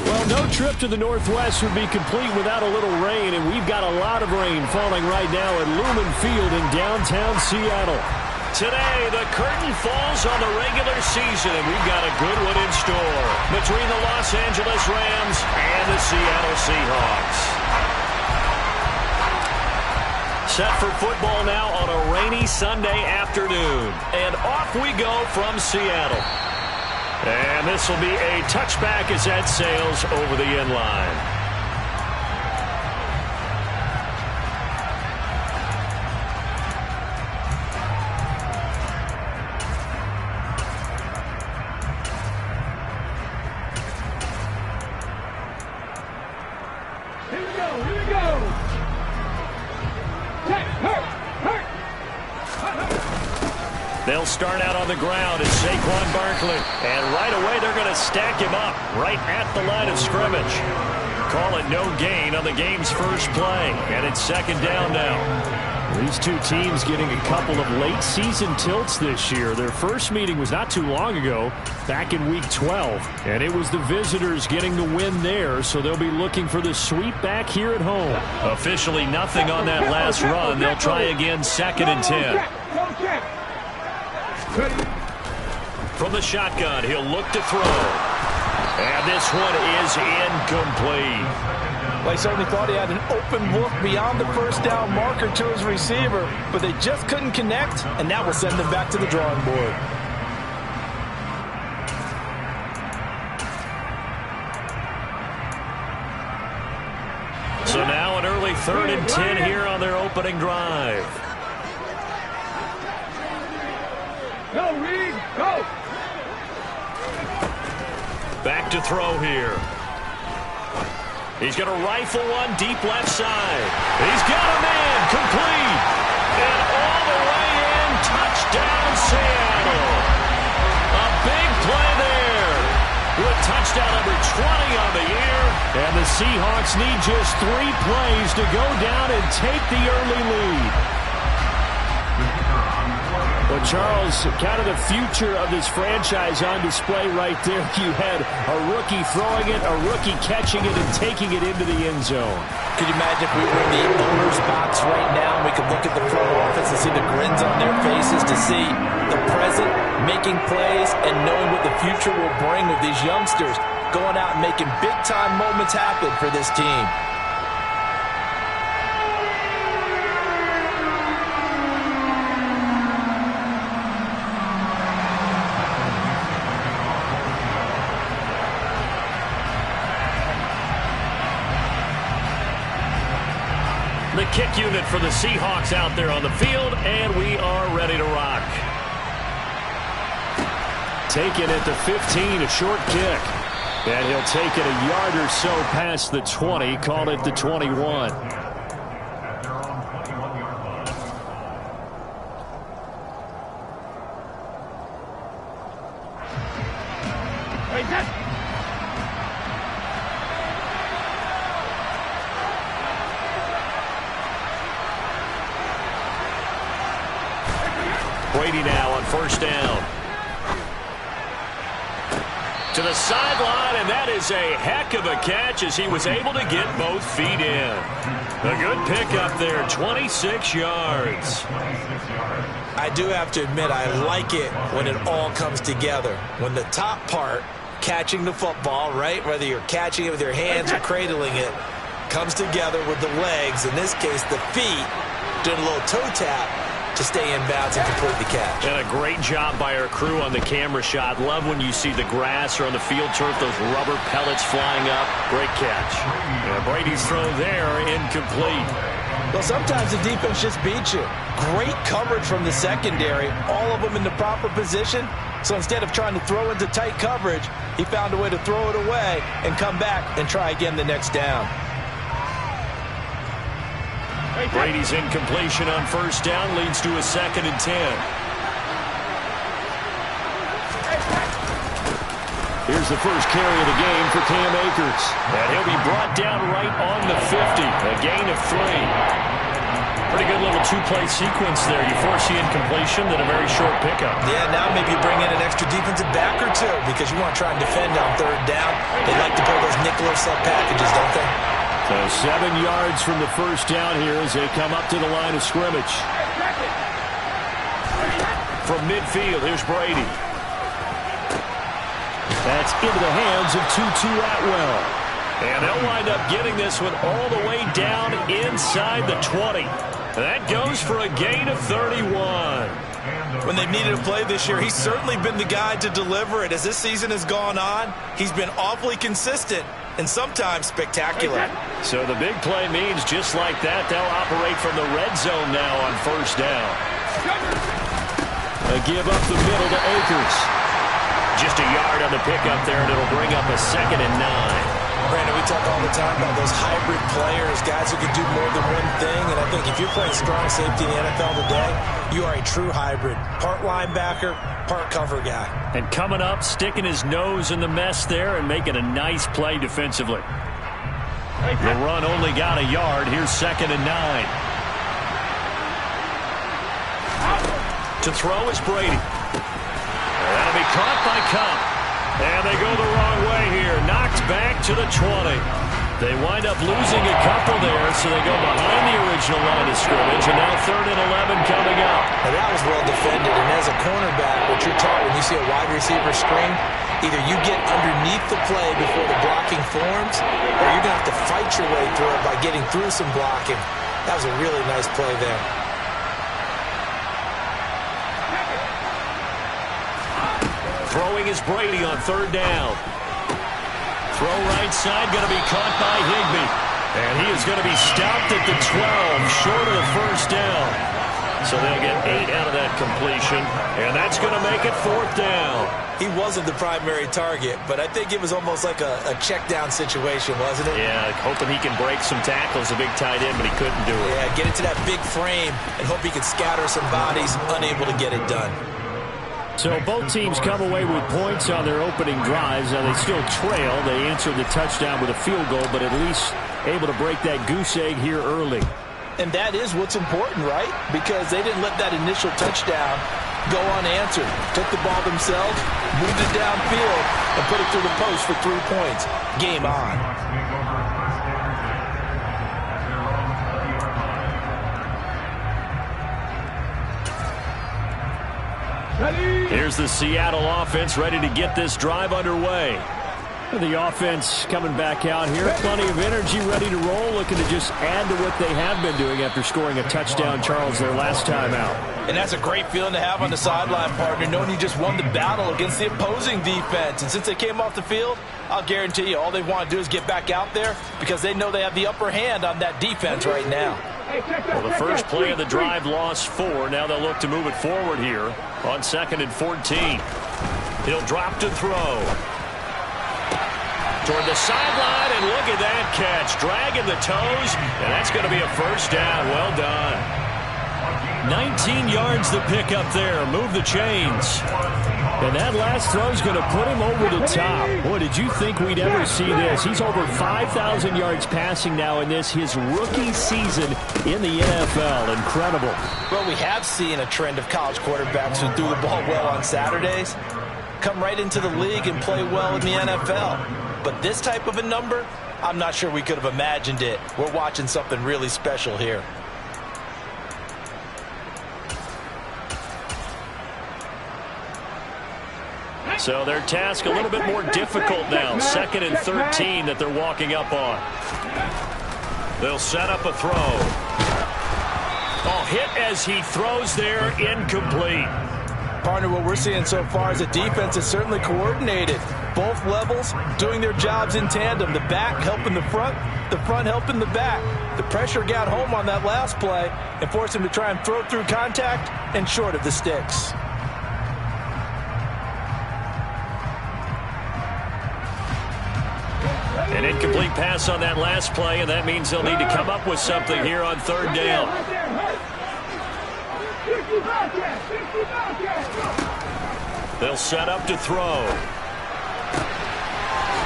Well, no trip to the Northwest would be complete without a little rain, and we've got a lot of rain falling right now at Lumen Field in downtown Seattle. Today, the curtain falls on the regular season, and we've got a good one in store between the Los Angeles Rams and the Seattle Seahawks. Set for football now on a rainy Sunday afternoon, and off we go from Seattle. And this will be a touchback as that sails over the end line. They'll start out on the ground as Saquon Barkley. And right away, they're going to stack him up right at the line of scrimmage. Call it no gain on the game's first play. And it's second down now. These two teams getting a couple of late season tilts this year. Their first meeting was not too long ago, back in week 12. And it was the visitors getting the win there, so they'll be looking for the sweep back here at home. Officially nothing on that last run. They'll try again, second and 10. From the shotgun, he'll look to throw. And this one is incomplete. Well, he certainly thought he had an open look beyond the first down marker to his receiver, but they just couldn't connect, and that will send them back to the drawing board. So now an early 3rd and 10 here on their opening drive. Go, Reed, go! Back to throw here. He's going to rifle one deep left side. He's got a man, complete. And all the way in, touchdown Seattle. A big play there. With touchdown number 20 on the year. And the Seahawks need just 3 plays to go down and take the early lead. Well, Charles, kind of the future of this franchise on display right there. You had a rookie throwing it, a rookie catching it, and taking it into the end zone. Could you imagine if we were in the owner's box right now and we could look at the front office and see the grins on their faces, to see the present making plays and knowing what the future will bring with these youngsters going out and making big-time moments happen for this team. The kick unit for the Seahawks out there on the field, and we are ready to rock. Taken at the 15, a short kick. And he'll take it a yard or so past the 20, call it the 21. Brady now on first down. To the sideline, and that is a heck of a catch as he was able to get both feet in. A good pickup there, 26 yards. I do have to admit, I like it when it all comes together. When the top part, catching the football, right, whether you're catching it with your hands or cradling it, comes together with the legs, in this case the feet, doing a little toe tap to stay in bounds and complete the catch. And a great job by our crew on the camera shot. Love when you see the grass or on the field turf, those rubber pellets flying up. Great catch. Yeah, Brady's throw there, incomplete. Well, sometimes the defense just beats you. Great coverage from the secondary, all of them in the proper position. So instead of trying to throw into tight coverage, he found a way to throw it away and come back and try again the next down. Brady's incompletion on first down leads to a 2nd and 10. Here's the first carry of the game for Cam Akers. And he'll be brought down right on the 50. A gain of 3. Pretty good little two-play sequence there. You force the incompletion, then a very short pickup. Yeah, now maybe you bring in an extra defensive back or two because you want to try and defend on third down. They like to pull those nickel or sub packages, don't they? So 7 yards from the first down here as they come up to the line of scrimmage. From midfield, here's Brady. That's into the hands of Tutu Atwell. And they'll wind up getting this one all the way down inside the 20. That goes for a gain of 31. When they've needed a play this year, he's certainly been the guy to deliver it. As this season has gone on, he's been awfully consistent and sometimes spectacular. So the big play means just like that, they'll operate from the red zone now on first down. A give up the middle to Akers. Just a yard on the pickup there, and it'll bring up a 2nd and 9. Brandon, we talk all the time about those hybrid players, guys who can do more than one thing. And I think if you're playing strong safety in the NFL today, you are a true hybrid. Part linebacker, part cover guy. And coming up, sticking his nose in the mess there and making a nice play defensively. The run only got a yard. Here's 2nd and 9. To throw is Brady. That'll be caught by Cup. And they go the wrong way here. Knocked back to the 20. They wind up losing a couple there, so they go behind the original line of scrimmage. And now 3rd and 11 coming up. Now that was well defended. And as a cornerback, what you're taught when you see a wide receiver screen, either you get underneath the play before the blocking forms, or you're going to have to fight your way through it by getting through some blocking. That was a really nice play there. Throwing is Brady on 3rd down. Throw right side, going to be caught by Higbee. And he is going to be stopped at the 12, short of the first down. So they'll get 8 out of that completion, and that's going to make it 4th down. He wasn't the primary target, but I think it was almost like a check down situation, wasn't it? Yeah, hoping he can break some tackles, a big tight end, but he couldn't do it. Yeah, get into that big frame and hope he could scatter some bodies, unable to get it done. So both teams come away with points on their opening drives. Now they still trail. They answered the touchdown with a field goal, but at least able to break that goose egg here early. And that is what's important, right? Because they didn't let that initial touchdown go unanswered. Took the ball themselves, moved it downfield, and put it through the post for 3 points. Game on. Here's the Seattle offense ready to get this drive underway. The offense coming back out here. Plenty of energy, ready to roll, looking to just add to what they have been doing after scoring a touchdown, Charles, their last time out. And that's a great feeling to have on the sideline, partner, knowing you just won the battle against the opposing defense. And since they came off the field, I'll guarantee you all they want to do is get back out there because they know they have the upper hand on that defense right now. Well, the first play of the drive lost 4. Now they'll look to move it forward here on 2nd and 14. He'll drop to throw. Toward the sideline, and look at that catch. Dragging the toes, and that's going to be a first down. Well done. 19 yards to pick up there. Move the chains. And that last throw is going to put him over the top. Boy, did you think we'd ever see this? He's over 5,000 yards passing now in this, his rookie season in the NFL. Incredible. Well, we have seen a trend of college quarterbacks who threw the ball well on Saturdays come right into the league and play well in the NFL. But this type of a number, I'm not sure we could have imagined it. We're watching something really special here. So their task a little bit more difficult now. 2nd and 13 that they're walking up on. They'll set up a throw. Oh, hit as he throws there, incomplete. Partner, what we're seeing so far is the defense is certainly coordinated. Both levels doing their jobs in tandem. The back helping the front helping the back. The pressure got home on that last play and forced him to try and throw through contact and short of the sticks. An incomplete pass on that last play, and that means they'll need to come up with something here on 3rd down. They'll set up to throw.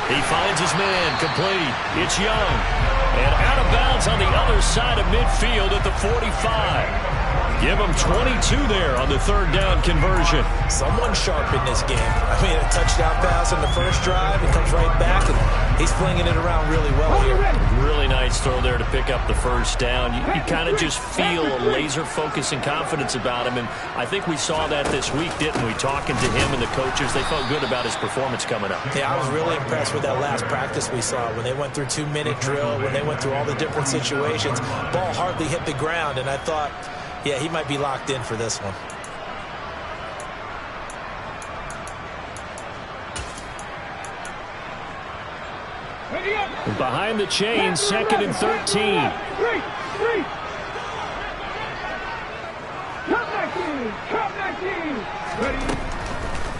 He finds his man, complete. It's Young. And out of bounds on the other side of midfield at the 45. Give him 22 there on the third down conversion. Someone sharp in this game. I mean, a touchdown pass on the first drive. It comes right back, and he's flinging it around really well here. Really nice throw there to pick up the first down. You kind of just feel a laser focus and confidence about him, and I think we saw that this week, didn't we? Talking to him and the coaches, they felt good about his performance coming up. Yeah, I was really impressed with that last practice we saw when they went through 2-minute drill, when they went through all the different situations. Ball hardly hit the ground, and I thought, yeah, he might be locked in for this one. Behind the chain, 2nd and 13.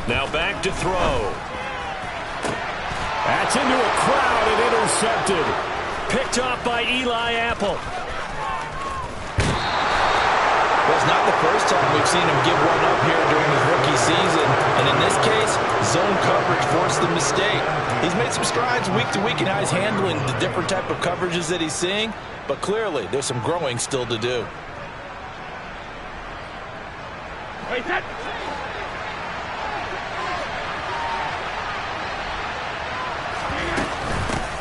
Now back to throw. That's into a crowd and intercepted. Picked off by Eli Apple. Well, it's not the first time we've seen him give one up here during his rookie season. And in this case, zone coverage forced the mistake. He's made some strides week to week in how he's handling the different type of coverages that he's seeing. But clearly, there's some growing still to do.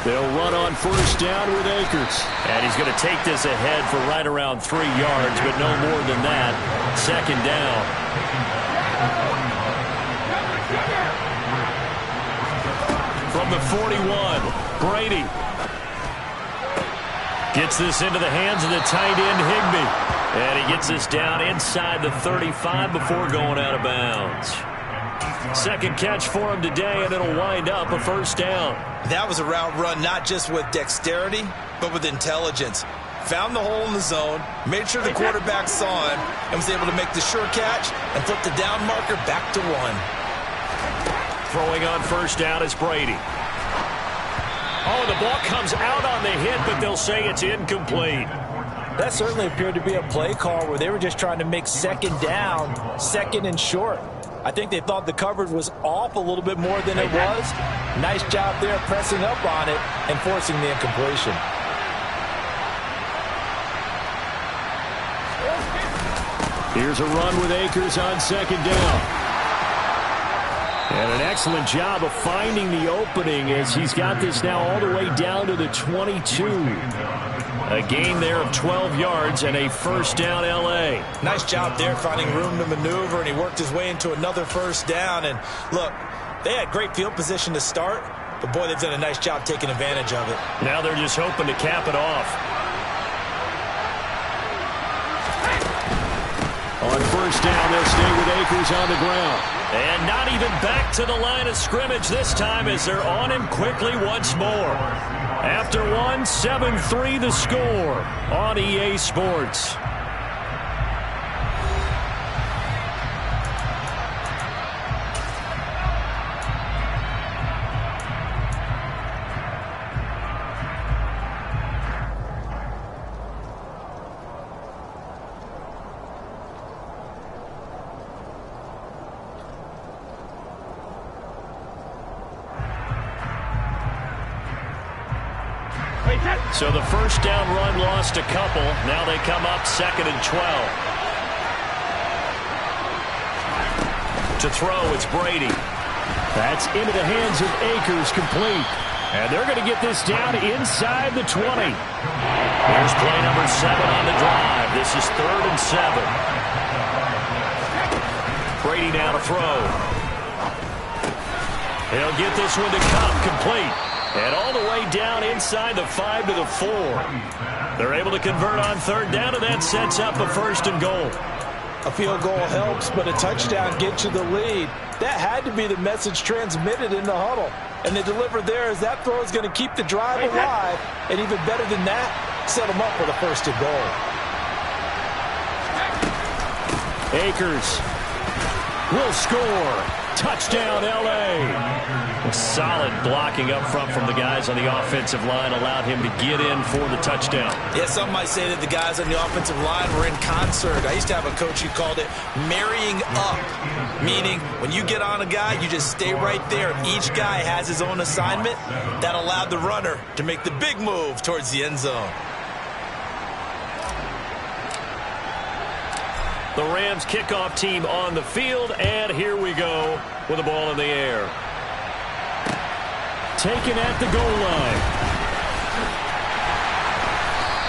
They'll run on first down with Akers. And he's going to take this ahead for right around 3 yards, but no more than that. 2nd down. From the 41, Brady. Gets this into the hands of the tight end, Higbee. And he gets this down inside the 35 before going out of bounds. Second catch for him today, and it'll wind up a first down. That was a route run not just with dexterity, but with intelligence. Found the hole in the zone, made sure the quarterback saw him, and was able to make the sure catch and flip the down marker back to 1. Throwing on first down is Brady. Oh, the ball comes out on the hit, but they'll say it's incomplete. That certainly appeared to be a play call where they were just trying to make second down, 2nd and short. I think they thought the coverage was off a little bit more than it was. Nice job there pressing up on it and forcing the incompletion. Here's a run with Akers on 2nd down. And an excellent job of finding the opening as he's got this now all the way down to the 22. A gain there of 12 yards and a first down L.A. Nice job there finding room to maneuver, and he worked his way into another first down. And look, they had great field position to start, but boy, they've done a nice job taking advantage of it. Now they're just hoping to cap it off. On first down, they'll stay with Akers on the ground. And not even back to the line of scrimmage this time as they're on him quickly once more. After one, 7-3 the score on EA Sports. So the first down run lost a couple. Now they come up 2nd and 12. To throw, it's Brady. That's into the hands of Akers, complete. And they're going to get this down inside the 20. Here's play number 7 on the drive. This is 3rd and 7. Brady now to throw. He'll get this one to Cup, complete. And all the way down inside the 5 to the 4. They're able to convert on 3rd down, and that sets up a 1st and goal. A field goal helps, but a touchdown gets you the lead. That had to be the message transmitted in the huddle. And they delivered there as that throw is going to keep the drive alive. And even better than that, set them up for the 1st and goal. Akers will score. Touchdown, L.A. Solid blocking up front from the guys on the offensive line allowed him to get in for the touchdown. Yeah, some might say that the guys on the offensive line were in concert. I used to have a coach who called it marrying up, meaning when you get on a guy, you just stay right there. Each guy has his own assignment. That allowed the runner to make the big move towards the end zone. The Rams kickoff team on the field, and here we go with the ball in the air. Taken at the goal line.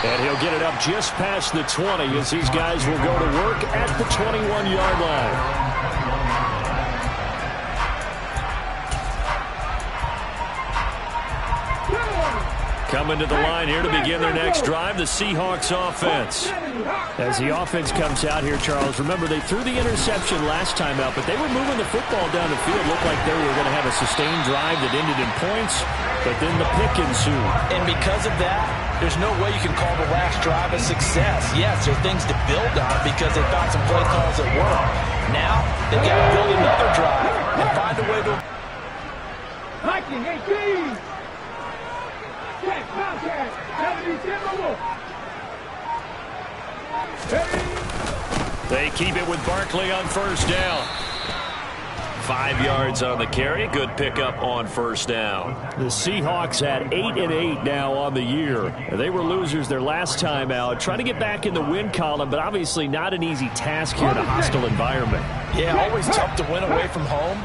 And he'll get it up just past the 20 as these guys will go to work at the 21-yard line. Coming to the line here to begin their next drive, the Seahawks offense. As the offense comes out here, Charles, remember they threw the interception last time out, but they were moving the football down the field. Looked like they were going to have a sustained drive that ended in points, but then the pick ensued. And because of that, there's no way you can call the last drive a success. Yes, there are things to build on because they found some play calls that work. Now, they've got to build another drive and find a way to... 19-18. They keep it with Barkley on first down. 5 yards on the carry. Good pickup on first down. The Seahawks at 8-8 now on the year. They were losers their last time out. Trying to get back in the win column, but obviously not an easy task here in a hostile environment. Yeah, always tough to win away from home.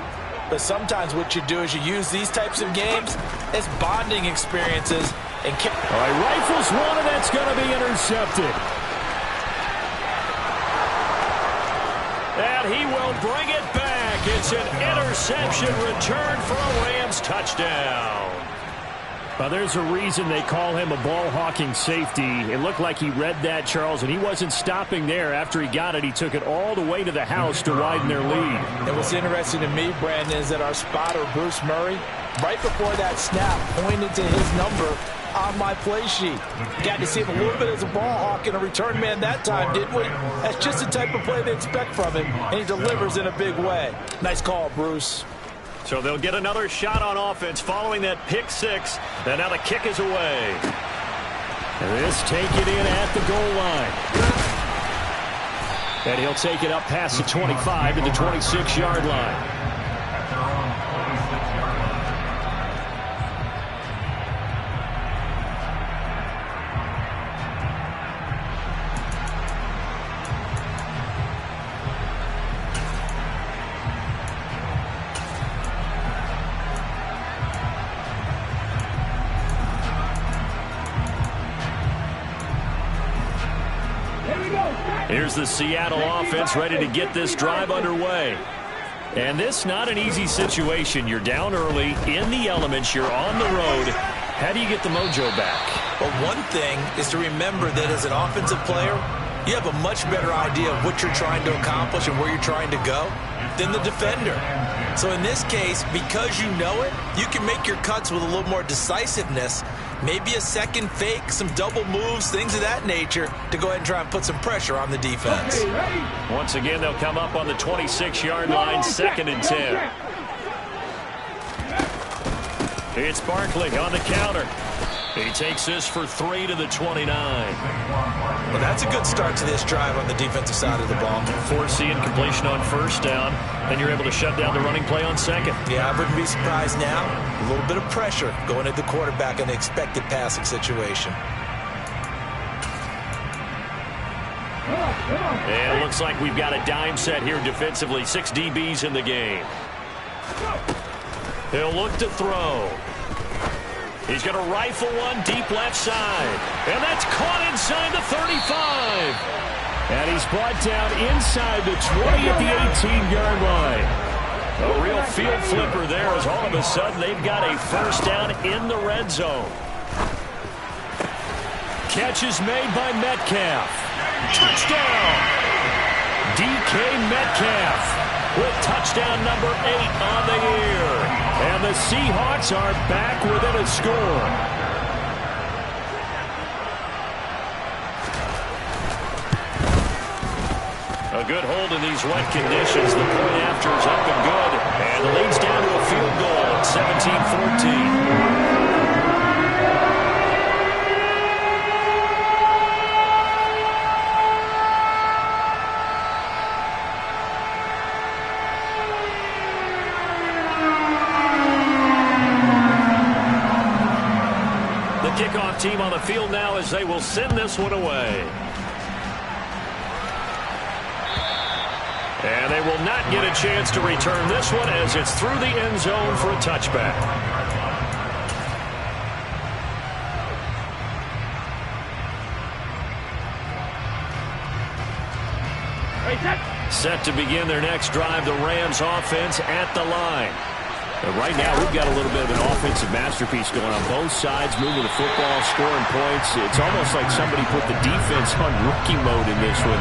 But sometimes what you do is you use these types of games as bonding experiences. And all right, rifles one, and that's going to be intercepted. And he will bring it back. It's an interception return for a Rams touchdown. Well, there's a reason they call him a ball-hawking safety. It looked like he read that, Charles, and he wasn't stopping there. After he got it, he took it all the way to the house to widen their lead. And what's interesting to me, Brandon, is that our spotter, Bruce Murray, right before that snap, pointed to his number on my play sheet. Got to see him a little bit as a ball hawk and a return man that time, didn't we? That's just the type of play they expect from him, and he delivers in a big way. Nice call, Bruce. So they'll get another shot on offense following that pick six, and now the kick is away. This take it in at the goal line. And he'll take it up past the 25 to the 26-yard line. Here's the Seattle offense ready to get this drive underway. And this not an easy situation. You're down early, in the elements, you're on the road. How do you get the mojo back? Well, one thing is to remember that as an offensive player, you have a much better idea of what you're trying to accomplish and where you're trying to go than the defender. So in this case, because you know it, you can make your cuts with a little more decisiveness. Maybe a second fake, some double moves, things of that nature to go ahead and try and put some pressure on the defense. Once again, they'll come up on the 26-yard line, 2nd and 10. It's Barkley on the counter. He takes this for 3 to the 29. Well, that's a good start to this drive on the defensive side of the ball. Forcing completion on first down, and you're able to shut down the running play on second. Yeah, I wouldn't be surprised now. A little bit of pressure going at the quarterback in the expected passing situation. And it looks like we've got a dime set here defensively. 6 DBs in the game. He'll look to throw. He's going to rifle one deep left side. And that's caught inside the 35. And he's brought down inside the 20 at the 18-yard line. A real field flipper there as all of a sudden they've got a first down in the red zone. Catch is made by Metcalf. Touchdown! DK Metcalf with touchdown number 8 on the year. And the Seahawks are back within a score. A good hold in these wet conditions. The point after is up and good. And the lead's down to a field goal at 17-14. Kickoff team on the field now as they will send this one away. And they will not get a chance to return this one as it's through the end zone for a touchback. Set to begin their next drive, the Rams offense at the line. And right now, we've got a little bit of an offensive masterpiece going on both sides, moving the football, scoring points. It's almost like somebody put the defense on rookie mode in this one.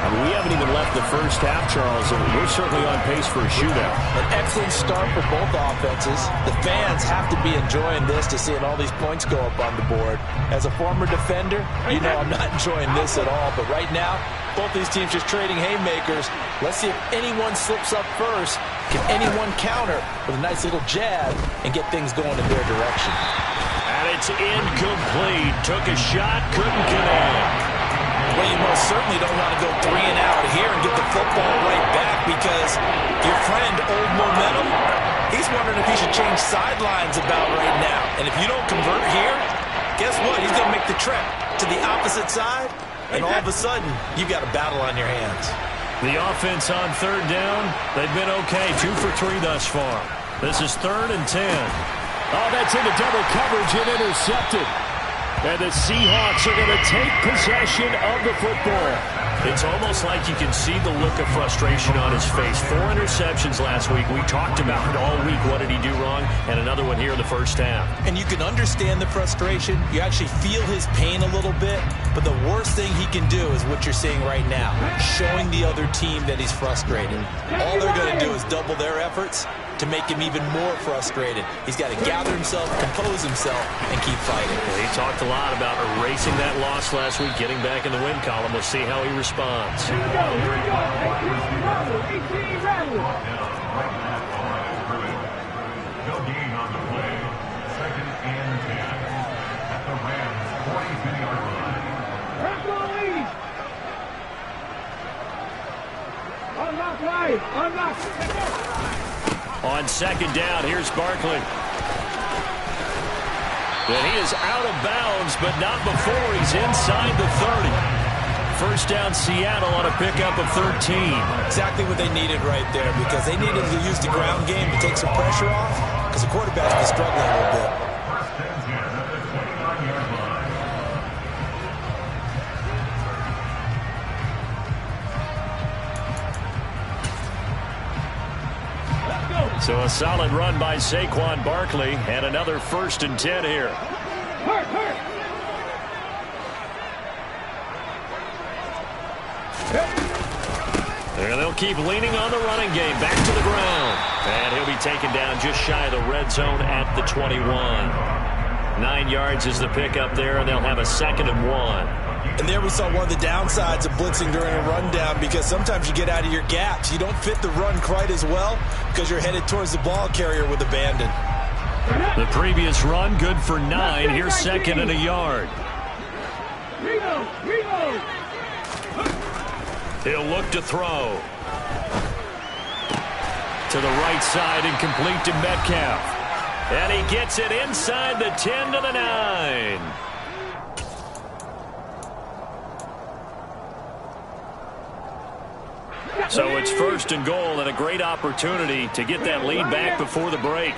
I mean, we haven't even left the first half, Charles, and we're certainly on pace for a shootout. An excellent start for both offenses. The fans have to be enjoying this to seeing all these points go up on the board. As a former defender, you know I'm not enjoying this at all. But right now, both these teams just trading haymakers. Let's see if anyone slips up first. Can anyone counter with a nice little jab and get things going in their direction? And it's incomplete. Took a shot, couldn't connect. Well, you most certainly don't want to go 3 and out here and get the football right back because your friend, Old Momentum, he's wondering if he should change sidelines about right now. And if you don't convert here, guess what? He's going to make the trek to the opposite side, and all of a sudden, you've got a battle on your hands. The offense on third down, they've been okay. 2 for 3 thus far. This is 3rd and 10. Oh, that's into double coverage and intercepted. And the Seahawks are going to take possession of the football. It's almost like you can see the look of frustration on his face. 4 interceptions last week. We talked about it all week. What did he do wrong? And another one here in the first half. And you can understand the frustration. You actually feel his pain a little bit. But the worst thing he can do is what you're seeing right now, showing the other team that he's frustrated. All they're going to do is double their efforts to make him even more frustrated. He's got to gather himself, compose himself, and keep fighting. Well, he talked a lot about erasing that loss last week, getting back in the win column. We'll see how he responds. Here we go. 18 rattle. No gain on the play. 2nd and 10 at the Rams 42-yard line. Rams on lead. Unlock right. Unlock. On 2nd down, here's Barkley. And he is out of bounds, but not before he's inside the 30. First down, Seattle on a pickup of 13. Exactly what they needed right there because they needed to use the ground game to take some pressure off because the quarterback's been struggling a little bit. First and 10 at the 29-yard line. So a solid run by Saquon Barkley and another 1st and 10 here. Hurt. And they'll keep leaning on the running game. Back to the ground. And he'll be taken down just shy of the red zone at the 21. 9 yards is the pickup there, and they'll have a 2nd and 1. And there we saw one of the downsides of blitzing during a rundown because sometimes you get out of your gaps. You don't fit the run quite as well because you're headed towards the ball carrier with abandon. The previous run, good for 9. Here's 2nd and a yard. Reload. He'll look to throw. To the right side and complete to Metcalf. And he gets it inside the 10 to the 9. So it's 1st and goal and a great opportunity to get that lead back before the break.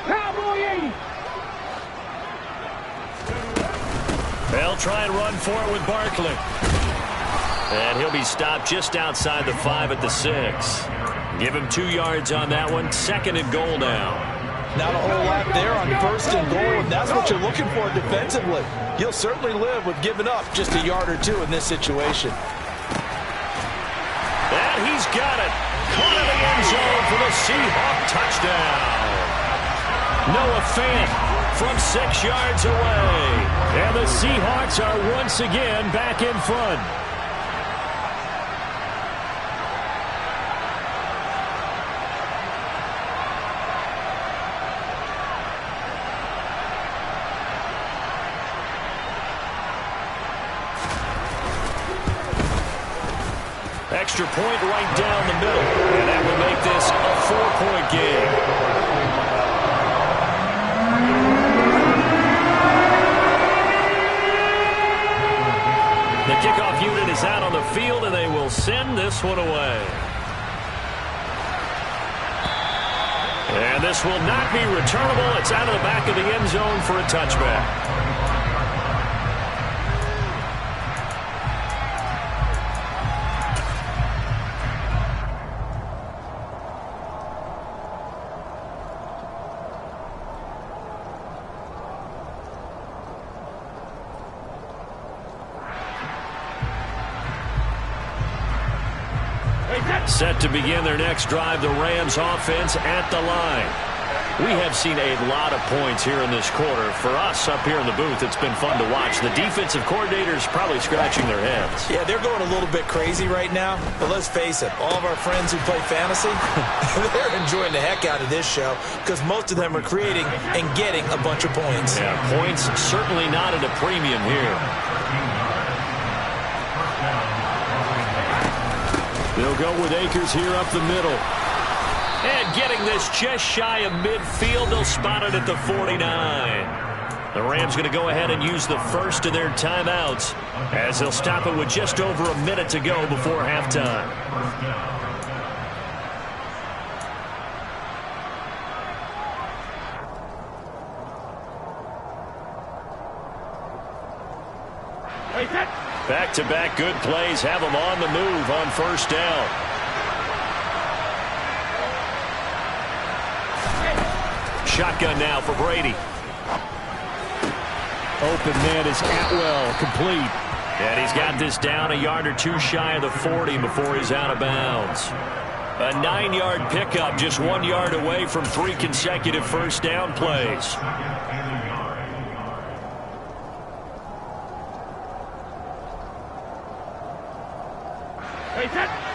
Cowboy 80. They'll try and run for it with Barkley. And he'll be stopped just outside the 5 at the 6. Give him 2 yards on that one. 2nd and goal now. Not a whole lot there on 1st and goal, and that's what you're looking for defensively. You'll certainly live with giving up just a yard or 2 in this situation. And he's got it. Caught in the end zone for the Seahawk touchdown. Noah Fant from 6 yards away. And the Seahawks are once again back in front. Extra point right down the middle. And that will make this a 4-point game. The kickoff unit is out on the field, and they will send this one away. And this will not be returnable. It's out of the back of the end zone for a touchback. Set to begin their next drive, the Rams offense at the line. We have seen a lot of points here in this quarter. For us up here in the booth, it's been fun to watch. The defensive coordinators probably scratching their heads. Yeah, they're going a little bit crazy right now. But let's face it, all of our friends who play fantasy, they're enjoying the heck out of this show because most of them are creating and getting a bunch of points. Yeah, points certainly not at a premium here. They'll go with Akers here up the middle. And getting this just shy of midfield, they'll spot it at the 49. The Rams going to go ahead and use the first of their timeouts as they'll stop it with just over a minute to go before halftime. Back-to-back good plays have them on the move on first down. Shotgun now for Brady. Open man is Atwell, complete. And he's got this down a yard or two shy of the 40 before he's out of bounds. A 9-yard pickup, just 1 yard away from 3 consecutive first down plays.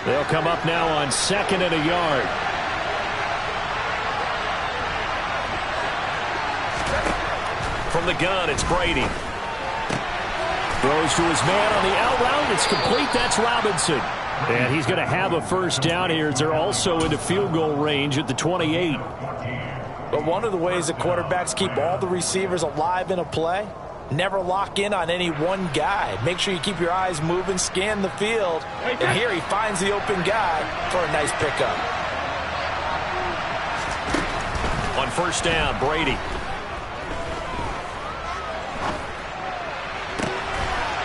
They'll come up now on 2nd and a yard. From the gun, it's Brady. Throws to his man on the out route. It's complete. That's Robinson. And he's going to have a first down here. They're also into field goal range at the 28. But one of the ways that quarterbacks keep all the receivers alive in a play, never lock in on any one guy. Make sure you keep your eyes moving, scan the field. And here he finds the open guy for a nice pickup. On first down, Brady.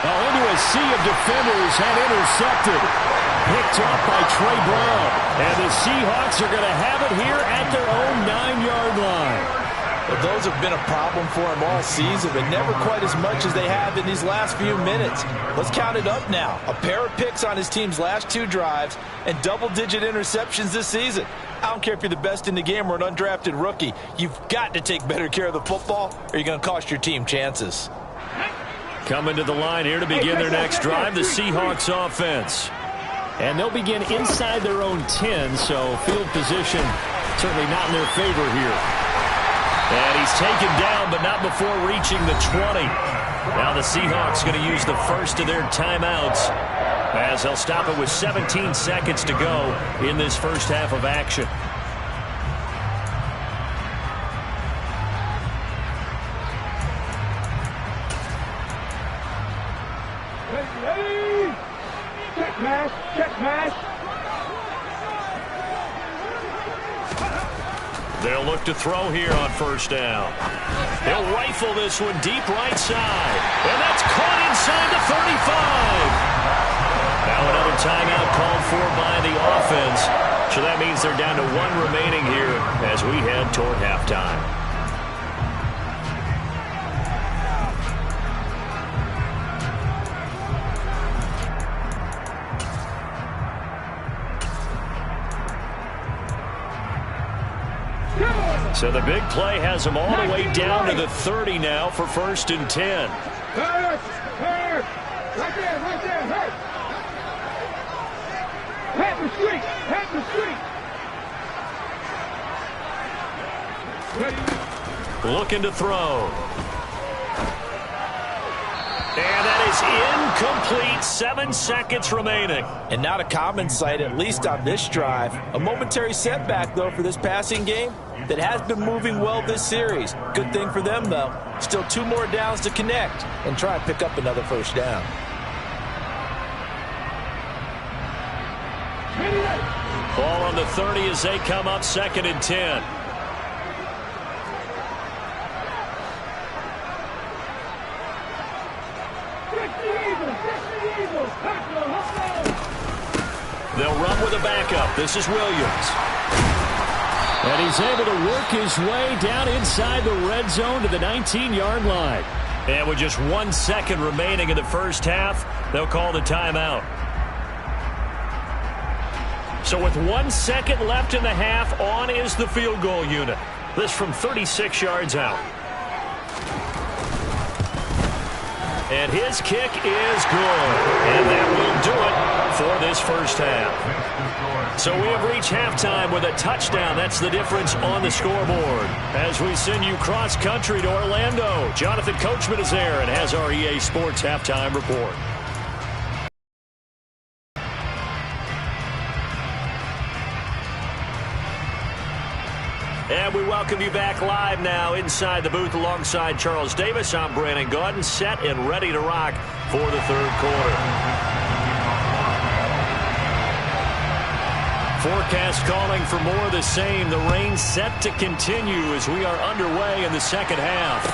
Into a sea of defenders and intercepted. Picked up by Trey Brown. And the Seahawks are going to have it here at their own 9-yard line. Well, those have been a problem for him all season, but never quite as much as they have in these last few minutes. Let's count it up now. A pair of picks on his team's last 2 drives and double-digit interceptions this season. I don't care if you're the best in the game or an undrafted rookie. You've got to take better care of the football or you're going to cost your team chances. Coming to the line here to begin their next drive, the Seahawks offense. And they'll begin inside their own 10, so field position certainly not in their favor here. And he's taken down, but not before reaching the 20. Now the Seahawks going to use the first of their timeouts as they'll stop it with 17 seconds to go in this first half of action. Check pass, check pass. They'll look to throw here on first down. They'll rifle this one deep right side. And that's caught inside the 35. Now another timeout called for by the offense. So that means they're down to 1 remaining here as we head toward halftime. So the big play has them all the way down to the 30 now for 1st and 10. Hurt! Hurt! Right there, hurt! Head the street! Head the street! Looking to throw. And that is is incomplete. 7 seconds remaining. And not a common sight, at least on this drive. A momentary setback, though, for this passing game that has been moving well this series. Good thing for them, though. Still 2 more downs to connect and try and pick up another first down. Ball on the 30 as they come up 2nd and 10. They'll run with a backup. This is Williams. And he's able to work his way down inside the red zone to the 19-yard line. And with just 1 second remaining in the first half, they'll call the timeout. So with 1 second left in the half, on is the field goal unit. This from 36 yards out. And his kick is good. And that will do it for this first half. So we have reached halftime with a touchdown. That's the difference on the scoreboard. As we send you cross-country to Orlando, Jonathan Coachman is there and has our EA Sports halftime report. And we welcome you back live now inside the booth alongside Charles Davis. I'm Brandon Gaudin, set and ready to rock for the third quarter. Forecast calling for more of the same. The rain set to continue as we are underway in the second half.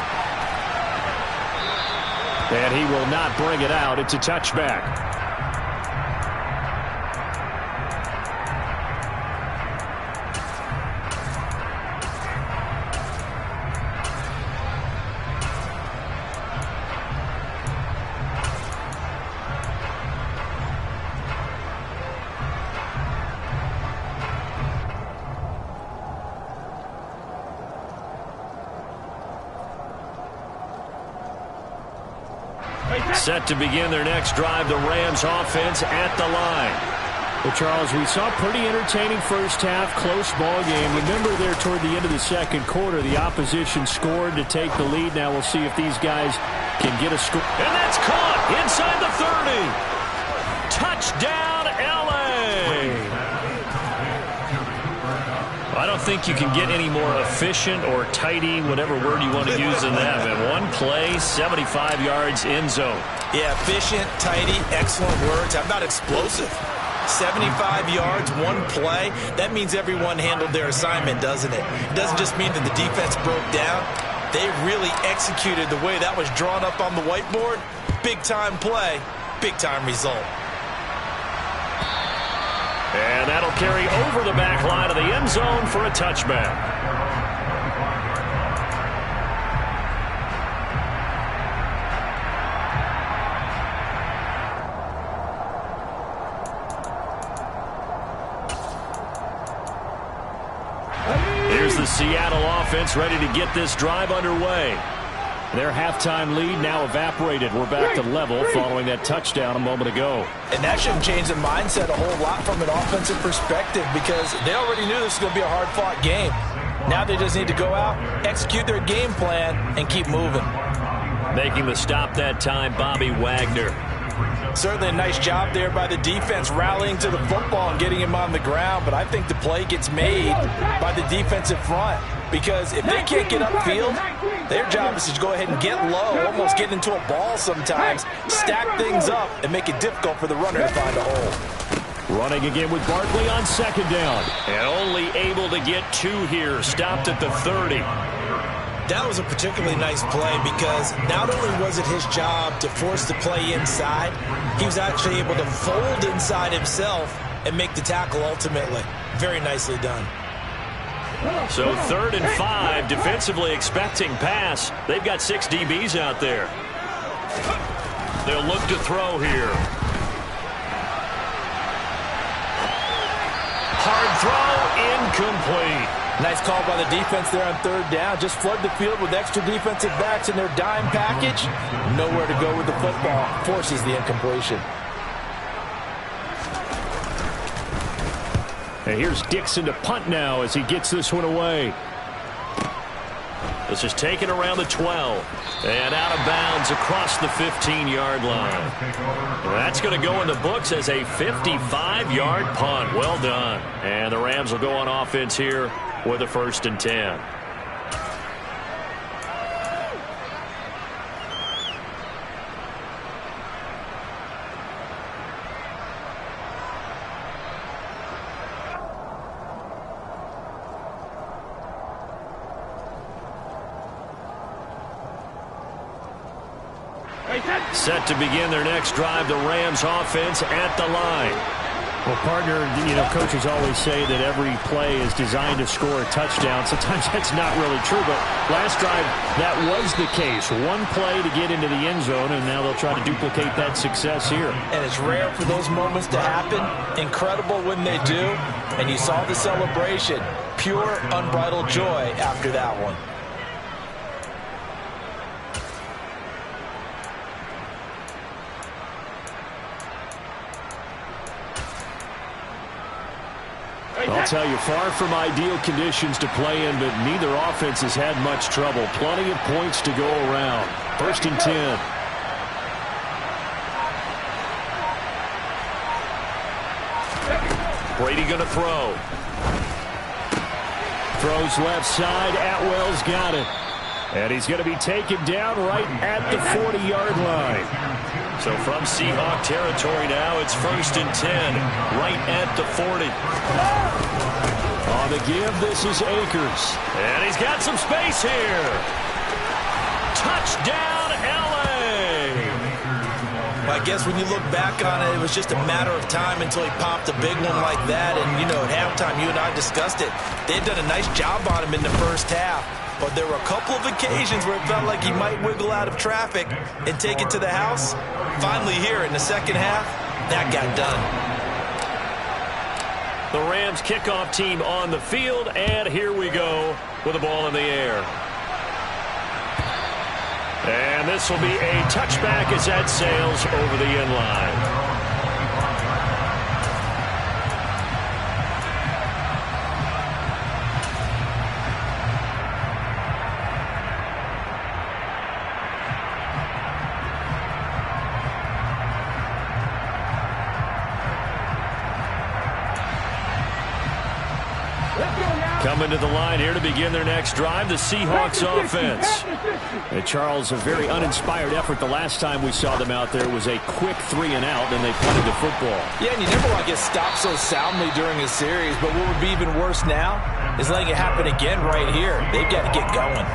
And he will not bring it out. It's a touchback. Set to begin their next drive, the Rams offense at the line. Well, Charles, we saw a pretty entertaining first half, close ball game. Remember there toward the end of the second quarter, the opposition scored to take the lead. Now we'll see if these guys can get a score. And that's caught inside the 30. Touchdown, L.A. I don't think you can get any more efficient or tidy, whatever word you want to use in that. Man, one play, 75 yards, end zone. Yeah, efficient, tidy, excellent words. How about explosive? 75 yards, one play. That means everyone handled their assignment, doesn't it? It doesn't just mean that the defense broke down. They really executed the way that was drawn up on the whiteboard. Big-time play, big-time result. And that'll carry over the back line of the end zone for a touchback. Here's the Seattle offense ready to get this drive underway. Their halftime lead now evaporated. We're back to level following that touchdown a moment ago. And that shouldn't change the mindset a whole lot from an offensive perspective because they already knew this was going to be a hard-fought game. Now they just need to go out, execute their game plan, and keep moving. Making the stop that time, Bobby Wagner. Certainly a nice job there by the defense rallying to the football and getting him on the ground, but I think the play gets made by the defensive front because if they can't get upfield, their job is to go ahead and get low, almost get into a ball sometimes, stack things up, and make it difficult for the runner to find a hole. Running again with Barkley on second down. And only able to get 2 here, stopped at the 30. That was a particularly nice play because not only was it his job to force the play inside, he was actually able to fold inside himself and make the tackle ultimately. Very nicely done. So 3rd and 5, defensively expecting pass. They've got 6 DBs out there. They'll look to throw here. Hard throw, incomplete. Nice call by the defense there on 3rd down. Just flood the field with extra defensive backs in their dime package. Nowhere to go with the football. Forces the incompletion. And here's Dixon to punt now as he gets this one away. This is taken around the 12 and out of bounds across the 15-yard line. That's going to go in the books as a 55-yard punt. Well done. And the Rams will go on offense here with a 1st and 10. Set to begin their next drive, the Rams offense at the line. Well, partner, coaches always say that every play is designed to score a touchdown. Sometimes that's not really true, but last drive, that was the case. One play to get into the end zone, and now they'll try to duplicate that success here. And it's rare for those moments to happen. Incredible when they do. And you saw the celebration. Pure, unbridled joy after that one. I'll tell you, far from ideal conditions to play in, but neither offense has had much trouble. Plenty of points to go around. 1st and 10. Brady going to throw. Throws left side. Atwell's got it. And he's going to be taken down right at the 40-yard line. So from Seahawk territory now, it's 1st and 10, right at the 40. On the give, this is Akers. And he's got some space here. Touchdown, L.A. Well, I guess when you look back on it, it was just a matter of time until he popped a big one like that. And, at halftime, you and I discussed it. They had done a nice job on him in the first half. But there were a couple of occasions where it felt like he might wiggle out of traffic and take it to the house. Finally here in the second half, that got done. The Rams kickoff team on the field, and here we go with the ball in the air. And this will be a touchback as that sails over the end line. Coming to the line here to begin their next drive, the Seahawks offense. And Charles, a very uninspired effort the last time we saw them out there was a quick 3-and-out, and they punted the football. Yeah, and you never want to get stopped so soundly during a series, but what would be even worse now is letting it happen again right here. They've got to get going.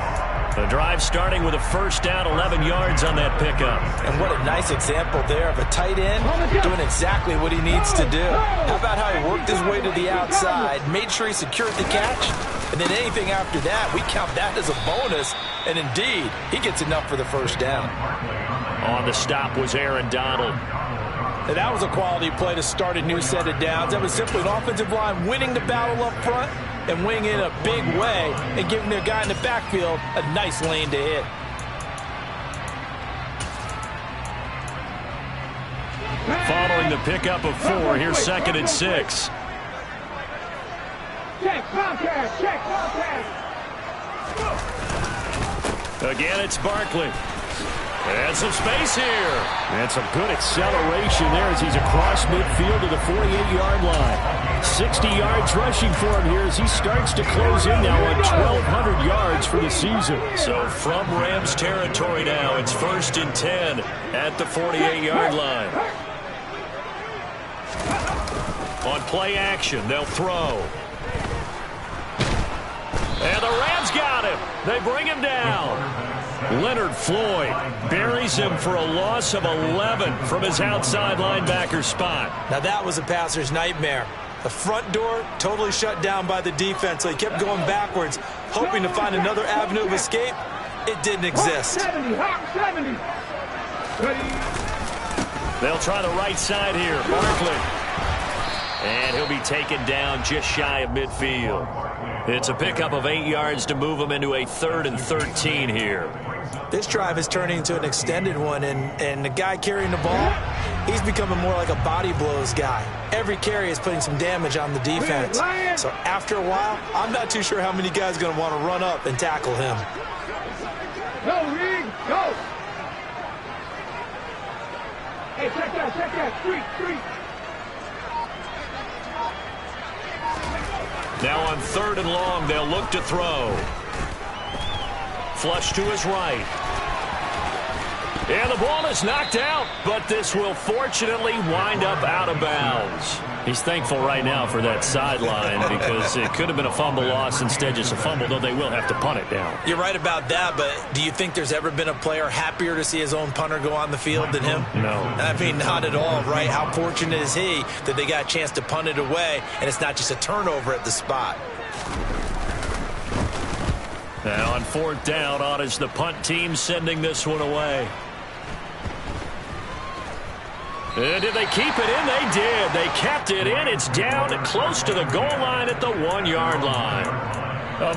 The drive starting with a 1st down, 11 yards on that pickup. And what a nice example there of a tight end doing exactly what he needs to do. How about how he worked his way to the outside, made sure he secured the catch, and then anything after that, we count that as a bonus. And indeed, he gets enough for the 1st down. On the stop was Aaron Donald. And that was a quality play to start a new set of downs. That was simply an offensive line winning the battle up front and winning in a big way and giving their guy in the backfield a nice lane to hit. Following the pickup of 4, here's 2nd and 6. Check, contact, check, contact. Again, it's Barkley. And some space here. And some good acceleration there as he's across midfield to the 48-yard line. 60 yards rushing for him here as he starts to close in now on 1,200 yards for the season. So from Rams territory now, it's 1st and 10 at the 48-yard line. On play action, they'll throw. And the Rams got him. They bring him down. Leonard Floyd buries him for a loss of 11 from his outside linebacker spot. Now that was a passer's nightmare. The front door totally shut down by the defense, so he kept going backwards, hoping to find another avenue of escape. It didn't exist. 70, 70. They'll try the right side here. Barkley. And he'll be taken down just shy of midfield. It's a pickup of 8 yards to move him into a 3rd and 13 here. This drive is turning into an extended one, and the guy carrying the ball, he's becoming more like a body blows guy. Every carry is putting some damage on the defense. So after a while, I'm not too sure how many guys are going to want to run up and tackle him. Go, Reed, go! Hey, check that, street. Now on 3rd and long, they'll look to throw. Flush to his right. And the ball is knocked out, but this will fortunately wind up out of bounds. He's thankful right now for that sideline because it could have been a fumble loss, instead just a fumble, though they will have to punt it down. You're right about that, but do you think there's ever been a player happier to see his own punter go on the field than him? No. I mean, not at all, right? How fortunate is he that they got a chance to punt it away, and it's not just a turnover at the spot. Now on 4th down, on is the punt team sending this one away. And did they keep it in? They did. They kept it in. It's down close to the goal line at the 1-yard line.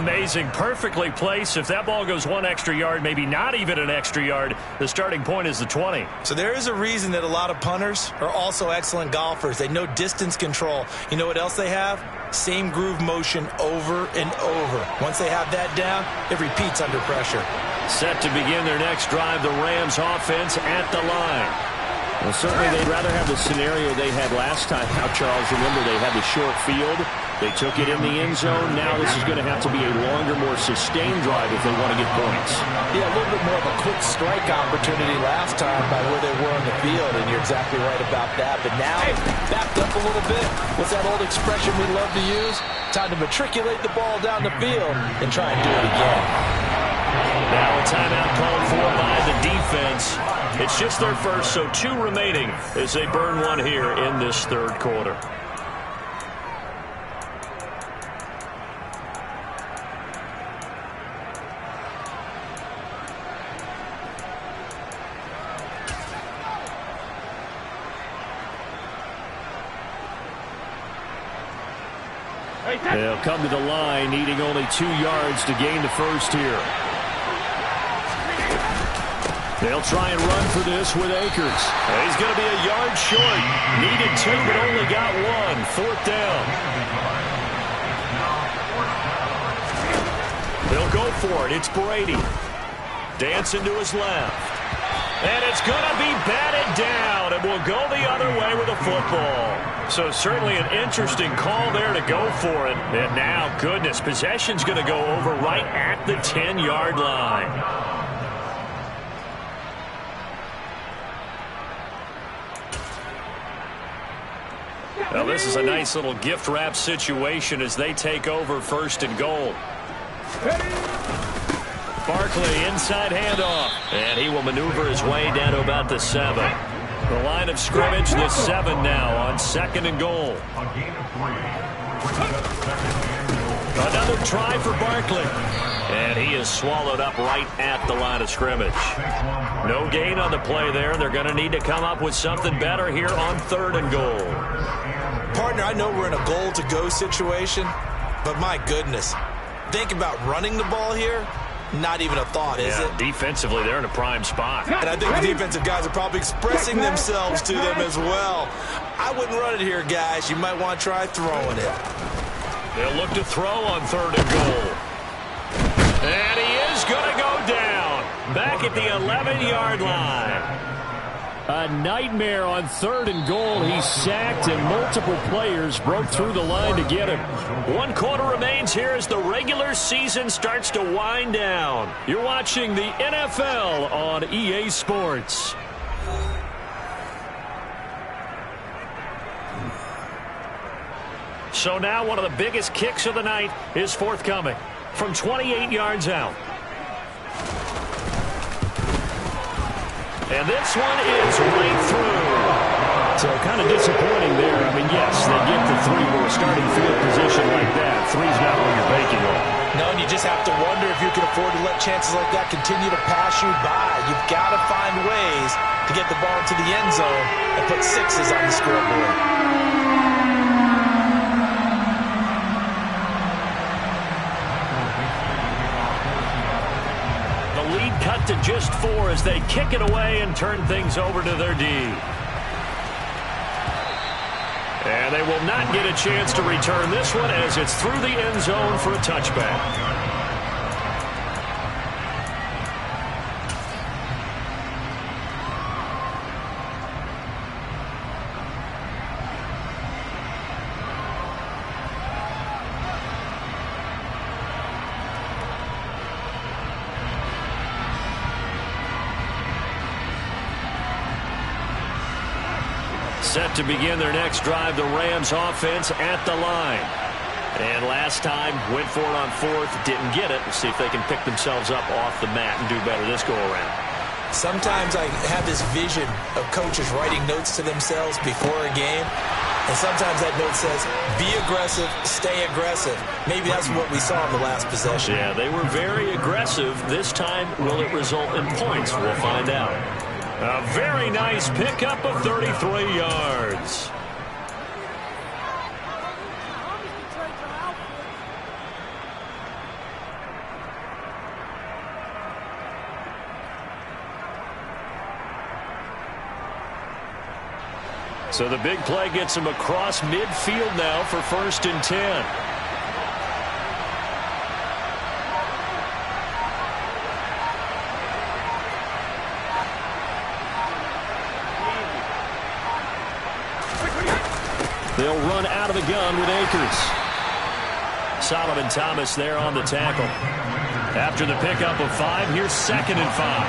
Amazing. Perfectly placed. If that ball goes 1 extra yard, maybe not even an extra yard, the starting point is the 20. So there is a reason that a lot of punters are also excellent golfers. They know distance control. You know what else they have? Same groove motion over and over. Once they have that down, it repeats under pressure. Set to begin their next drive, the Rams offense at the line. Well, certainly they'd rather have the scenario they had last time. Now, Charles, remember they had the short field. They took it in the end zone. Now this is going to have to be a longer, more sustained drive if they want to get points. Yeah, a little bit more of a quick strike opportunity last time by where they were on the field, and you're exactly right about that. But now, backed up a little bit. What's that old expression we love to use? Time to matriculate the ball down the field and try and do it again. Now a timeout called for by the defense. It's just their first, so 2 remaining as they burn one here in this 3rd quarter. They'll come to the line, needing only 2 yards to gain the first here. They'll try and run for this with Akers. He's going to be a yard short. Needed 2, but only got 1. 4th down. They'll go for it. It's Brady. Dancing to his left. And it's going to be batted down, and will go the other way with a football. So certainly an interesting call there to go for it. And now, goodness, possession's going to go over right at the 10-yard line. Well, this is a nice little gift wrap situation as they take over 1st and goal. Barkley, inside handoff. And he will maneuver his way down to about the 7. The line of scrimmage, the 7 now on 2nd and goal. Another try for Barkley. And he is swallowed up right at the line of scrimmage. No gain on the play there. They're going to need to come up with something better here on 3rd and goal. Partner, I know we're in a goal-to-go situation, but my goodness, think about running the ball here. Not even a thought, is it? Defensively, they're in a prime spot. And I think the defensive guys are probably expressing themselves to them as well. I wouldn't run it here, guys. You might want to try throwing it. They'll look to throw on 3rd and goal. And he is going to go down. Back at the 11-yard line. A nightmare on 3rd and goal. He's sacked, and multiple players broke through the line to get him. 1 quarter remains here as the regular season starts to wind down. You're watching the NFL on EA Sports. So now one of the biggest kicks of the night is forthcoming from 28 yards out. And this one is right through. So kind of disappointing there. I mean, yes, they get the 3 with a starting field position like that. 3's not what you're banking on. No, and you just have to wonder if you can afford to let chances like that continue to pass you by. You've got to find ways to get the ball into the end zone and put 6s on the scoreboard. The lead cut to and just 4 as they kick it away and turn things over to their D. And they will not get a chance to return this one as it's through the end zone for a touchback. Set to begin their next drive, the Rams offense at the line. And last time, went for it on 4th, didn't get it. We'll see if they can pick themselves up off the mat and do better this go-around. Sometimes I have this vision of coaches writing notes to themselves before a game. And sometimes that note says, be aggressive, stay aggressive. Maybe that's what we saw in the last possession. Yeah, they were very aggressive. This time, will it result in points? We'll find out. A very nice pickup of 33 yards. So the big play gets him across midfield now for 1st and 10. They'll run out of the gun with Akers. Solomon Thomas there on the tackle. After the pickup of 5, here's 2nd and 5.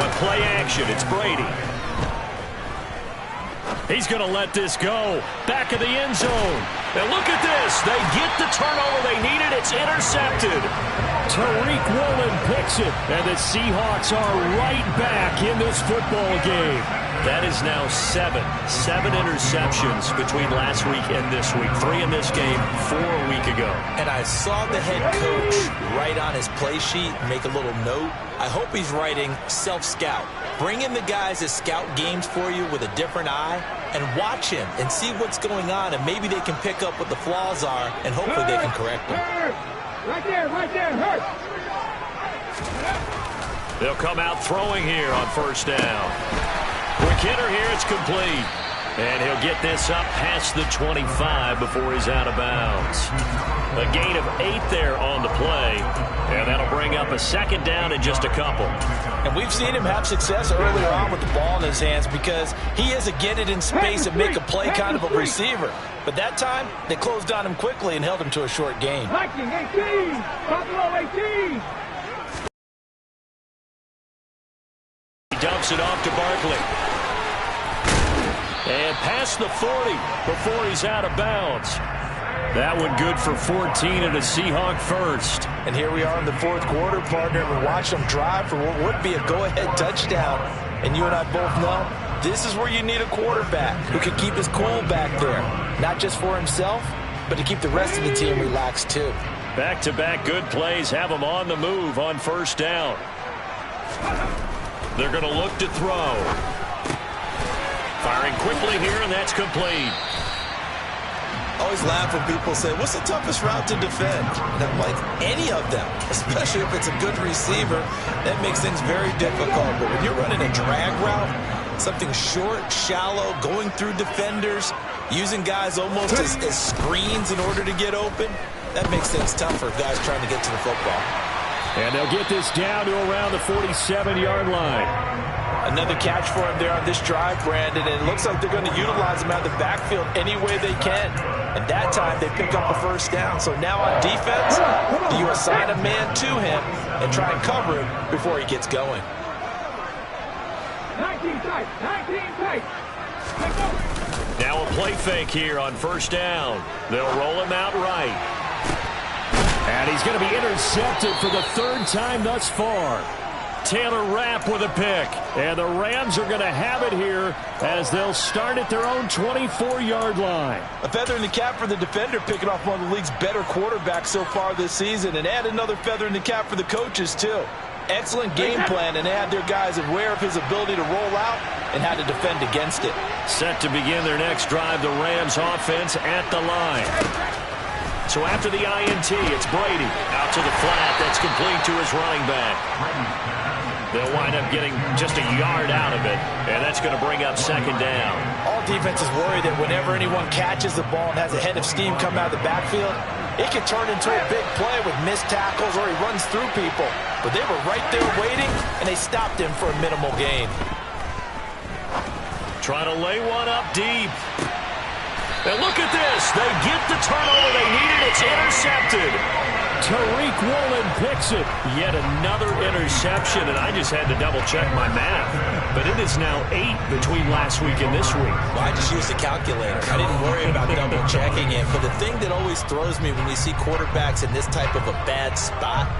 On play action, it's Brady. He's going to let this go. Back of the end zone. And look at this. They get the turnover they needed. It's intercepted. Tariq Woolen picks it, and the Seahawks are right back in this football game. That is now 7 interceptions between last week and this week. 3 in this game, 4 a week ago. And I saw the head coach write on his play sheet, make a little note. I hope he's writing self-scout. Bring in the guys that scout games for you with a different eye and watch him and see what's going on, and maybe they can pick up what the flaws are, and hopefully they can correct them. Right there, hurt. They'll come out throwing here on 1st down. Quick hitter here, it's complete. And he'll get this up past the 25 before he's out of bounds. A gain of 8 there on the play. And that'll bring up a 2nd down in just a couple. And we've seen him have success earlier on with the ball in his hands because he is a get it in space and make a play kind of a receiver. But that time, they closed on him quickly and held him to a short gain. Viking 18, Buffalo 18. He dumps it off to Barkley. And past the 40 before he's out of bounds. That one good for 14 and a Seahawk first. And here we are in the 4th quarter, partner. We watch them drive for what would be a go-ahead touchdown. And you and I both know this is where you need a quarterback who can keep his cool back there. Not just for himself, but to keep the rest of the team relaxed too. Back-to-back good plays have them on the move on 1st down. They're going to look to throw. Firing quickly here, and that's complete. Always laugh when people say, what's the toughest route to defend? And I'm like, any of them, especially if it's a good receiver, that makes things very difficult. But when you're running a drag route, something short, shallow, going through defenders, using guys almost as screens in order to get open, that makes things tough for guys trying to get to the football. And they'll get this down to around the 47-yard line. Another catch for him there on this drive, Brandon, and it looks like they're going to utilize him out of the backfield any way they can. And that time, they pick up a 1st down. So now on defense, do you assign a man to him and try and cover him before he gets going? 19 tight. Now a play fake here on 1st down. They'll roll him out right. And he's going to be intercepted for the 3rd time thus far. Taylor Rapp with a pick. And the Rams are going to have it here as they'll start at their own 24-yard line. A feather in the cap for the defender, picking off one of the league's better quarterbacks so far this season. And add another feather in the cap for the coaches, too. Excellent game plan, and they had their guys aware of his ability to roll out and how to defend against it. Set to begin their next drive, the Rams offense at the line. So after the INT, it's Brady. Out to the flat. That's complete to his running back. They'll wind up getting just a yard out of it, and that's going to bring up second down. All defenses worry that whenever anyone catches the ball and has a head of steam come out of the backfield, it can turn into a big play with missed tackles or he runs through people. But they were right there waiting, and they stopped him for a minimal gain. Trying to lay one up deep. And look at this. They get the turnover they needed. It's intercepted. Tariq Woolen picks it. Yet another interception, and I just had to double-check my math. But it is now 8 between last week and this week. Well, I just used a calculator. I didn't worry about double-checking it. But the thing that always throws me when you see quarterbacks in this type of a bad spot,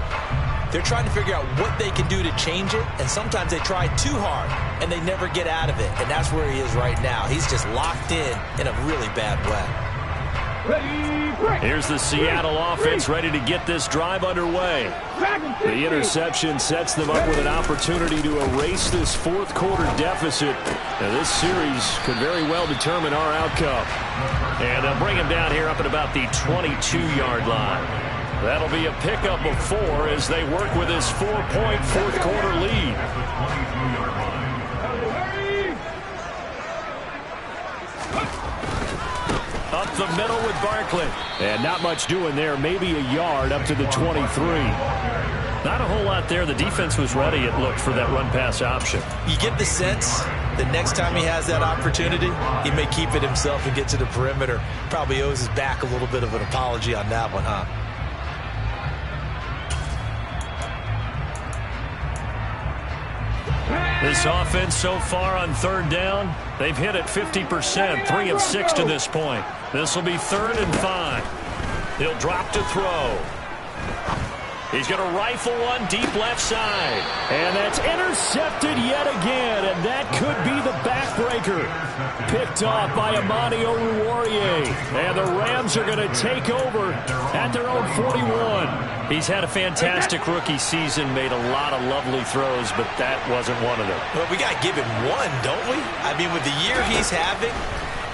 they're trying to figure out what they can do to change it, and sometimes they try too hard, and they never get out of it. And that's where he is right now. He's just locked in a really bad way. Here's the Seattle offense ready to get this drive underway. The interception sets them up with an opportunity to erase this fourth quarter deficit. Now, this series could very well determine our outcome. And they'll bring him down here up at about the 22-yard line. That'll be a pickup of 4 as they work with this 4-point fourth quarter lead. Up the middle with Barkley. And not much doing there. Maybe a yard up to the 23. Not a whole lot there. The defense was ready, it looked, for that run-pass option. You get the sense that next time he has that opportunity, he may keep it himself and get to the perimeter. Probably owes his back a little bit of an apology on that one, huh? This offense so far on third down, they've hit it 50%, 3 of 6 to this point. This will be 3rd and 5. He'll drop to throw. He's going to rifle one deep left side. And that's intercepted yet again, and that could be the backbreaker. Picked off by Amani Oruwariye. And the Rams are going to take over at their own 41. He's had a fantastic rookie season, made a lot of lovely throws, but that wasn't one of them. Well, we got to give him one, don't we? I mean, with the year he's having,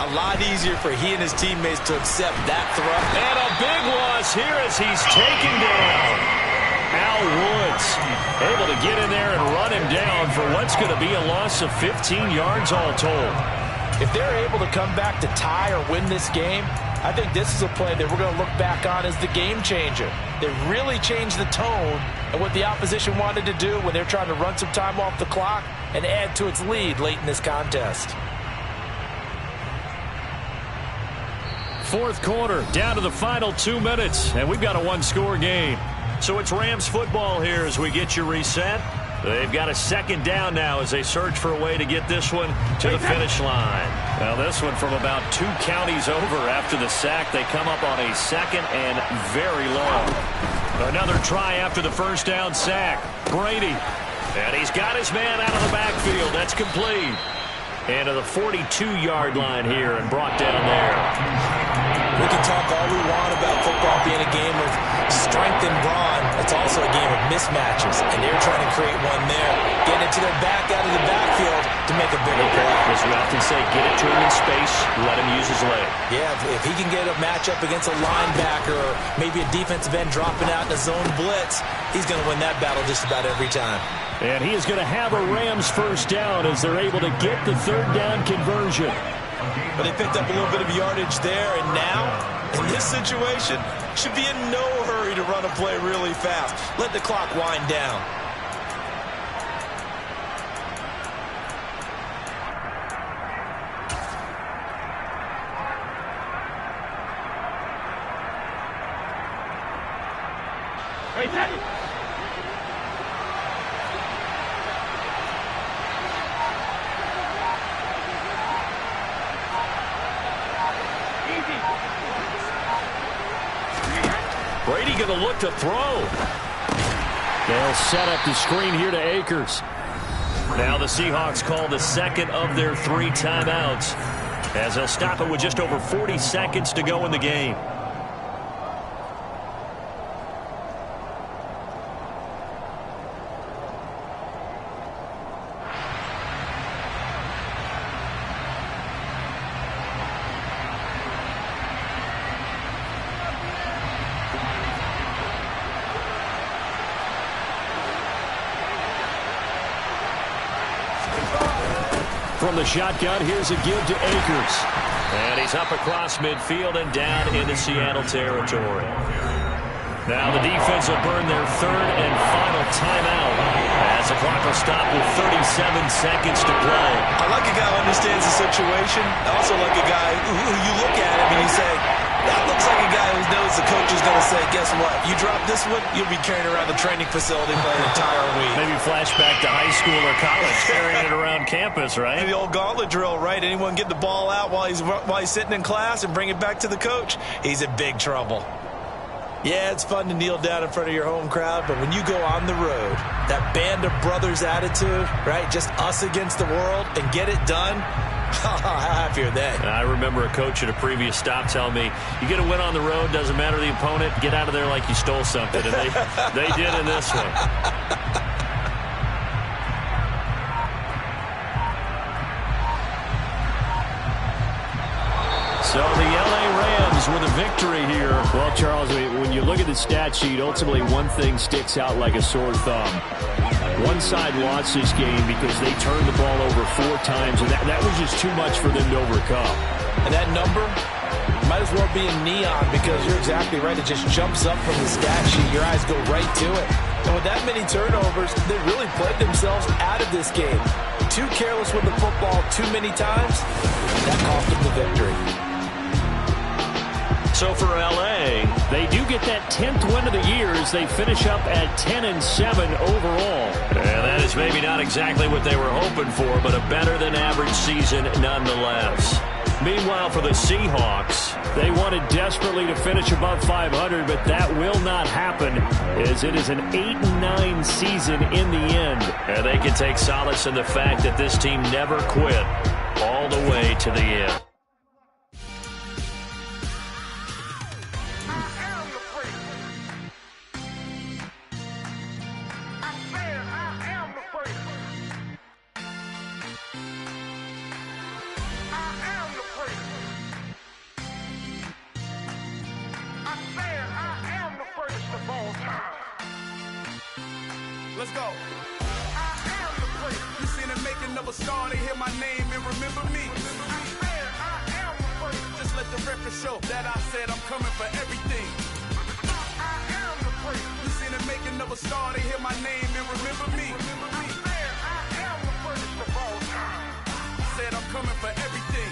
a lot easier for he and his teammates to accept that throw. And a big loss here as he's taken down. Al Woods able to get in there and run him down for what's going to be a loss of 15 yards all told. If they're able to come back to tie or win this game, I think this is a play that we're going to look back on as the game changer. They really changed the tone and what the opposition wanted to do when they're trying to run some time off the clock and add to its lead late in this contest. Fourth quarter, down to the final 2 minutes, and we've got a one-score game. So it's Rams football here as we get you reset. They've got a second down now as they search for a way to get this one to the finish line. Well, this one from about 2 counties over after the sack. They come up on a second and very long. Another try after the first down sack. Brady. And he's got his man out of the backfield. That's complete. And to the 42-yard line here and brought down there. We can talk all we want about football being a game of strength and brawn. It's also a game of mismatches, and they're trying to create one there. Getting it to their back out of the backfield to make a bigger play. As we often say, get it to him in space, let him use his leg. Yeah, if he can get a matchup against a linebacker or maybe a defensive end dropping out in a zone blitz, he's going to win that battle just about every time. And he is going to have a Rams first down as they're able to get the third down conversion. But they picked up a little bit of yardage there, and now, in this situation, should be in no hurry to run a play really fast. Let the clock wind down. Brady going to look to throw. They'll set up the screen here to Akers. Now the Seahawks call the second of their 3 timeouts as they'll stop it with just over 40 seconds to go in the game. from the shotgun. Here's a give to Akers. And he's up across midfield and down into Seattle territory. Now the defense will burn their third and final timeout as the clock will stop with 37 seconds to play. I like a guy who understands the situation. I also like a guy who you look at him and you say, that looks like a guy who knows the coach is going to say, guess what? You drop this one, you'll be carrying around the training facility for the entire week. Maybe flashback to high school or college, carrying it around campus, right? The old gauntlet drill, right? Anyone get the ball out while he's sitting in class and bring it back to the coach? He's in big trouble. Yeah, it's fun to kneel down in front of your home crowd, but when you go on the road, that band of brothers attitude, right? Just us against the world and get it done. How happy are they? I remember a coach at a previous stop telling me, you get a win on the road, doesn't matter the opponent, get out of there like you stole something. And they did in this one. So the L.A. Rams with a victory here. Well, Charles, when you look at the stat sheet, ultimately one thing sticks out like a sore thumb. One side lost this game because they turned the ball over 4 times, and that was just too much for them to overcome. And that number might as well be in neon because you're exactly right. It just jumps up from the stat sheet. Your eyes go right to it. And with that many turnovers, they really played themselves out of this game. Too careless with the football too many times. That cost them the victory. So for L.A., they do get that 10th win of the year as they finish up at 10-7 overall. And that is maybe not exactly what they were hoping for, but a better-than-average season nonetheless. Meanwhile, for the Seahawks, they wanted desperately to finish above 500, but that will not happen as it is an 8-9 season in the end. And they can take solace in the fact that this team never quit all the way to the end. Let's go. I am the place. You seen the making of a star, they hear my name and remember me. I am the place. Just let the record show that I said I'm coming for everything. I am the place. You seen the making of a star, they hear my name and remember me. I am the first of all time. Said I'm coming for everything.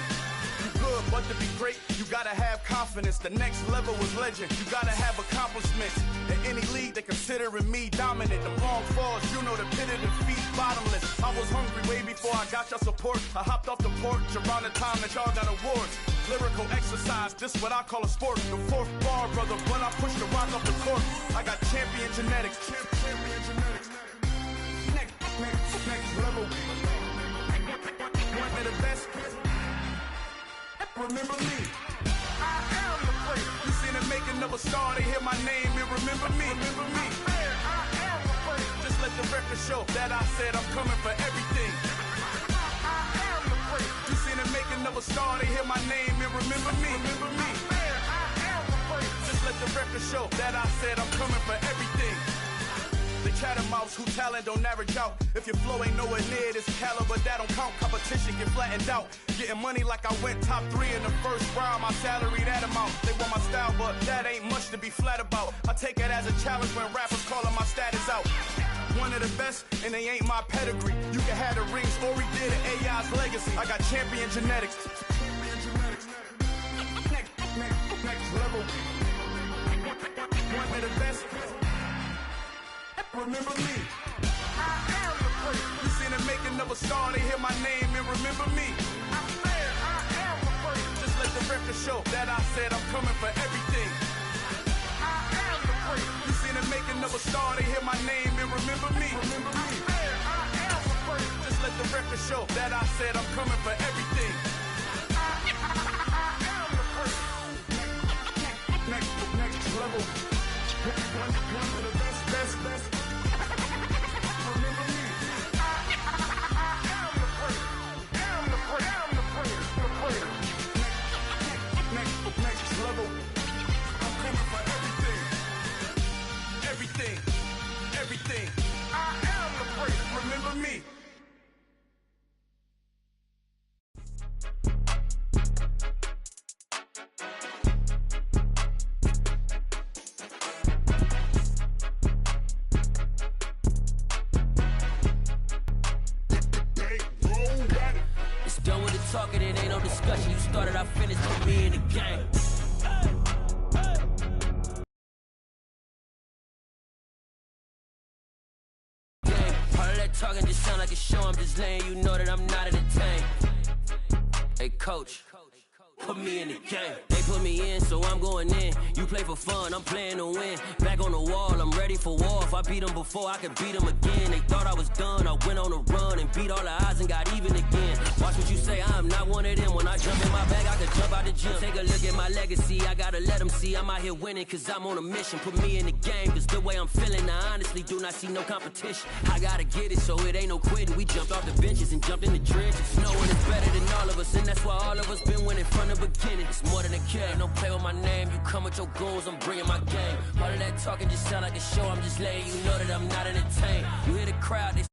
You good, but to be great, you gotta have confidence. The next level is legend. You gotta have accomplishments. In any league, they considering me dominant. The long falls, you know the pit of defeat, bottomless. I was hungry way before I got your support. I hopped off the porch around the time that y'all got awards. Lyrical exercise, this what I call a sport. The fourth bar, brother, when I push the rock up the court. I got champion genetics. Champion genetics. Next level. One of the best. Remember me. I am the place. You seen the making of a star, they hear my name and remember me. Remember me. I am the place. Just let the record show that I said I'm coming for everything. I am the place. You seen the making of a star, they hear my name and remember me. Remember me. I am the place. Just let the record show that I said I'm coming for everything. The chattermouths who talent don't average out. If your flow ain't nowhere near this caliber, that don't count. Competition get flattened out. Getting money like I went top 3 in the first round. My salary that amount. They want my style, but that ain't much to be flat about. I take it as a challenge when rappers calling my status out. One of the best, and they ain't my pedigree. You can have the rings, or he did an AI's legacy. I got champion genetics. Next level. One of the best. Remember me. I am the place. You seen the making of a star, they hear my name and remember me. I said I am the place. Just let the record show that I said I'm coming for everything. I am the place. You seen the making of a star, they hear my name and remember me. Remember me. I said I am the place. Just let the record show that I said I'm coming for everything. I am the place. Next level. One of the best. Next level. I'm coming for everything. Everything. I am the place. Remember me. discussion. You started, I finished, put me in the game. All of that talking just sound like a show. I'm just letting you know that I'm not entertained. Hey, coach, put me in the game. They put me in, so I'm going in. You play for fun, I'm playing to win. Back on the wall, I'm ready for war. If I beat them before, I can beat them again. They thought I was done, I went on a run and beat all the odds and got even again. Watch what you say, I'm not one of them. When I jump in my bag, I can jump out the gym. Take a look at my legacy, I gotta let them see I'm out here winning, cause I'm on a mission. Put me in the game, cause the way I'm feeling, I honestly do not see no competition. I gotta get it, so it ain't no quitting. We jumped off the benches and jumped in the trenches. No one is better than all of us, and that's why all of us been winning from the beginning. It's more than a kill, don't play with my name. You come with your goons, I'm bringing my game. All of that talking just sound like a show. I'm just letting you know that I'm not entertained. You hear the crowd, they